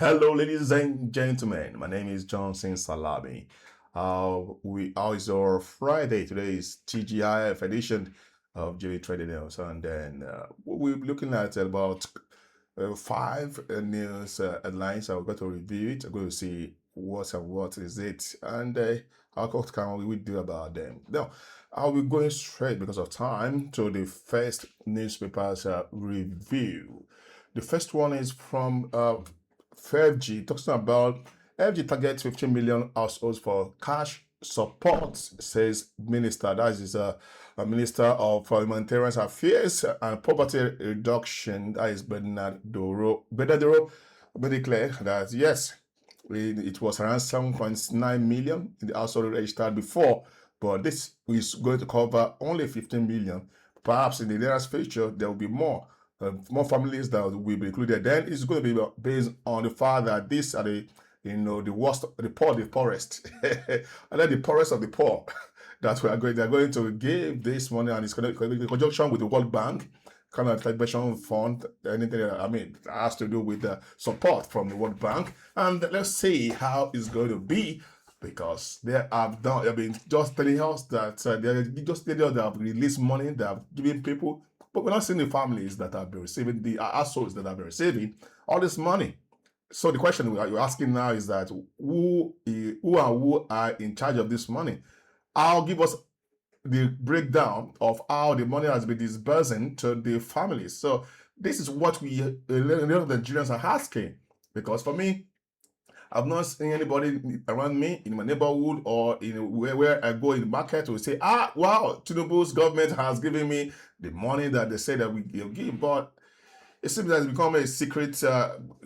Hello, ladies and gentlemen. My name is Johnson Salami. It's our Friday. Today is TGIF edition of JV Trading News, and then we'll be looking at about five news headlines. I'm going to review it. I'm going to see what is it, and what can we do about them. Now, I'll be going straight because of time to the first newspapers review. The first one is from 5G, talking about 5G targets 15 million households for cash support, says minister. That is a minister of humanitarian affairs and poverty reduction. That is Bedadero, declared that yes, it was around 7.9 million in the household registered before, but this is going to cover only 15 million. Perhaps in the nearest future there will be more families that will be included. Then it's going to be based on the fact that these are the worst, the poor, the poorest, and then the poorest of the poor that they're going to give this money, and it's going to be in conjunction with the World Bank kind of celebration fund, anything that has to do with the support from the World Bank. And let's see how it's going to be, because they've been just telling us that they have released money, they have given people, but we're not seeing the families that have been receiving, the households that have been receiving all this money. So the question you're asking now is that who are in charge of this money? I'll give us the breakdown of how the money has been disbursing to the families. So this is what a lot of Nigerians are asking, because for me, I've not seen anybody around me in my neighborhood or in where I go in the market who say, wow, Tinubu's government has given me the money that they say that we give, but it seems that it's become a secret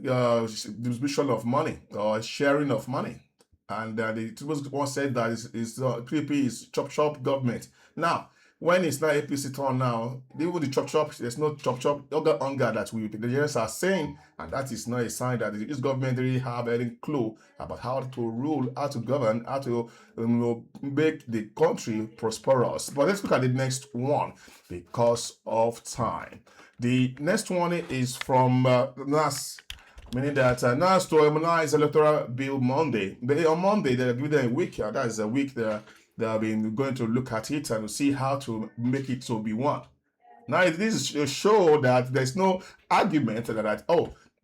distribution of money or sharing of money. And the Tinubu once said that PDP is chop government. Now, when it's not APC turn now, even the chop, there's no chop, hunger that the Nigerians are saying, and that is not a sign that this government really have any clue about how to rule, how to govern, how to make the country prosperous. But let's look at the next one because of time. The next one is from NASS, meaning that NASS to harmonise Electoral Bill Monday. On Monday, they're giving them a week. That is a week they have been going to look at it and see how to make it to be one. Now, this show that there's no argument that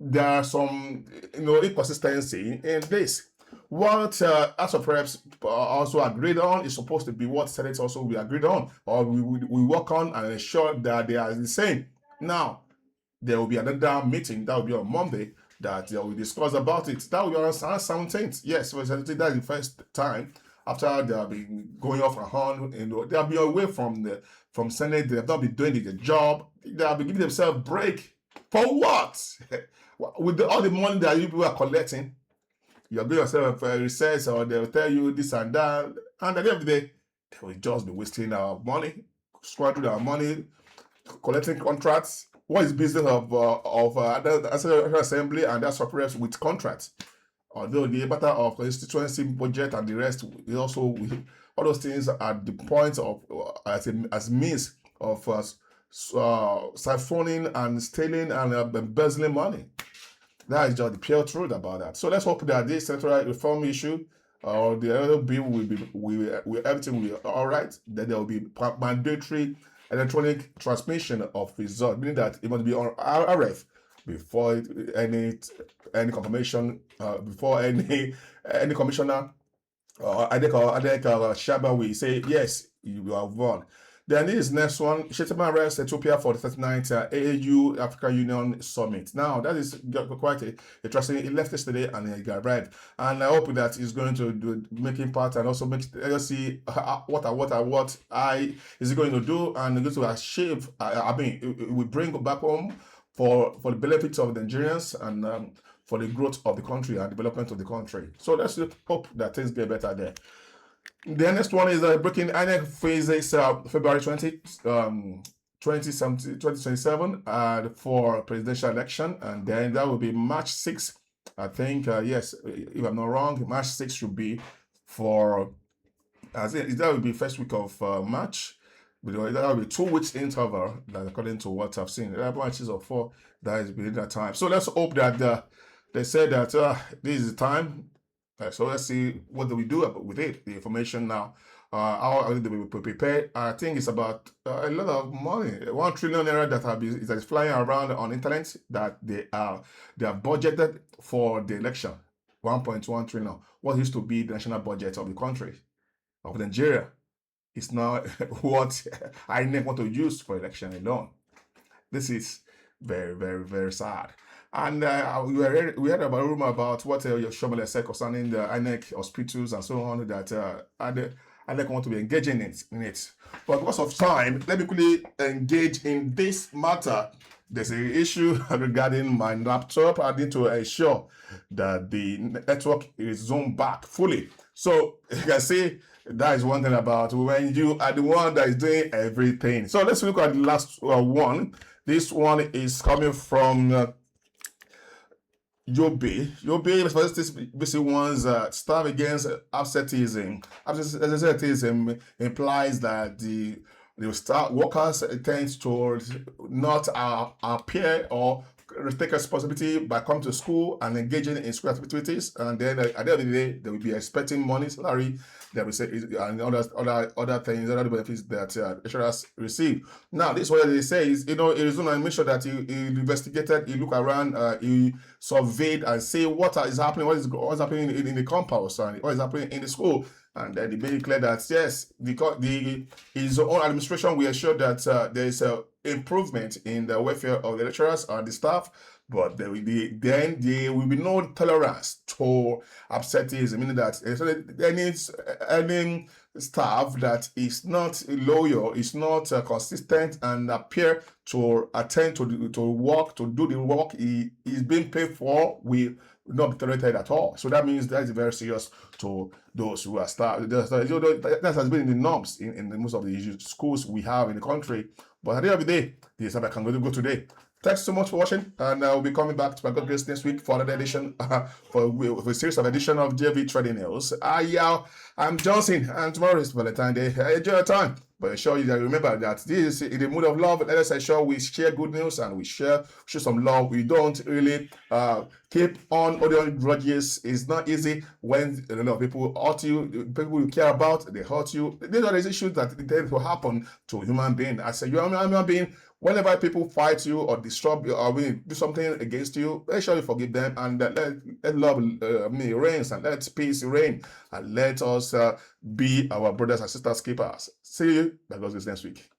there are some inconsistency in this. What House of Reps also agreed on is supposed to be what Senate also will agreed on, or we work on and ensure that they are the same. Now, there will be another meeting that will be on Monday that they will discuss about it. That will be on 17th. Yes, that's the first time after they have been going off and on, they have been away from Senate. They have not been doing the job. They have been giving themselves a break. For what? With all the money that you people are collecting, you're doing yourself research, or they'll tell you this and that. And at the end of the day, they will just be wasting our money, squandering our money, collecting contracts. What is business of the Assembly and their superiors with contracts? Although the matter of constituency budget and the rest, all those things are the point of as means of siphoning and stealing and embezzling money. That is just the pure truth about that. So let's hope that this electoral reform issue or the other bill everything will be all right. Then there will be mandatory electronic transmission of results, meaning that it must be on RF before any confirmation, before any commissioner or INEC Shaba will say yes, you have won. Then this next one, Shettima arrests Ethiopia for the 39th AAU African Union Summit. Now, that is quite interesting. He left yesterday and he arrived. And I hope that he's going to do making part and also let's see what is he going to do and going to achieve. It will bring back home for the benefits of the Nigerians and for the growth of the country and development of the country. So let's hope that things get better there. The next one is breaking INEC phases February 2027 for presidential election, and then that will be March 6th. I think, yes, if I'm not wrong, March 6th should be for, that will be first week of March. That will be 2 weeks interval, that according to what I've seen. There are matches of 4 that is within that time. So let's hope that they said that this is the time. So let's see what do we do with it, the information now. How are they will be prepared? I think it's about a lot of money, 1 trillion naira that is flying around on internet that they are budgeted for the election. 1.1 trillion. What used to be the national budget of the country of Nigeria is now what INEC want to use for election alone. This is very, very, very sad. And we heard about a rumor about what Yobe said concerning the INEC hospitals and so on that INEC want to be engaging in it. But because of time, let me quickly engage in this matter. There's an issue regarding my laptop. I need to ensure that the network is zoned back fully. So you can see that is one thing about when you are the one that is doing everything. So let's look at the last one. This one is coming from Yobe. Yobe basically wants staff against absenteeism. Absenteeism implies that the staff workers tend to not appear or take responsibility by coming to school and engaging in school activities, and then at the end of the day, they will be expecting money, salary, they will say, and other things, other benefits that lecturers receive. Now, this is what they say is, it is going to make sure that you investigated, you look around, you surveyed and say what is happening, what's happening in the compound, and what is happening in the school. And then they made it clear that yes, because his own administration will ensure that there is a improvement in the welfare of the lecturers and the staff, but there will be no tolerance to absenteeism, meaning that any staff that is not loyal, is not consistent, and appear to attend to work, to do the work he is being paid for, will not be tolerated at all. So that means that is very serious to those who are staff. That has been in the norms in most of the schools we have in the country. But at the end of the day, this is how I can go today. Thanks so much for watching, and I'll be coming back to my God grace next week for another edition, for a series of edition of JV Trading News. I'm Johnson, and tomorrow is Valentine's Day. Enjoy your time, but assure you that remember that this is in the mood of love. Let us ensure we share good news and we show some love. We don't really keep on holding grudges. It's not easy when a lot of people hurt you, people you care about, they hurt you. These are the issues that tend to happen to human being. I say you're a human being. Whenever people fight you or disrupt you or do something against you, make sure you forgive them, and let love reign, and let peace reign, and let us be our brothers and sisters keepers. See you. That goes this next week.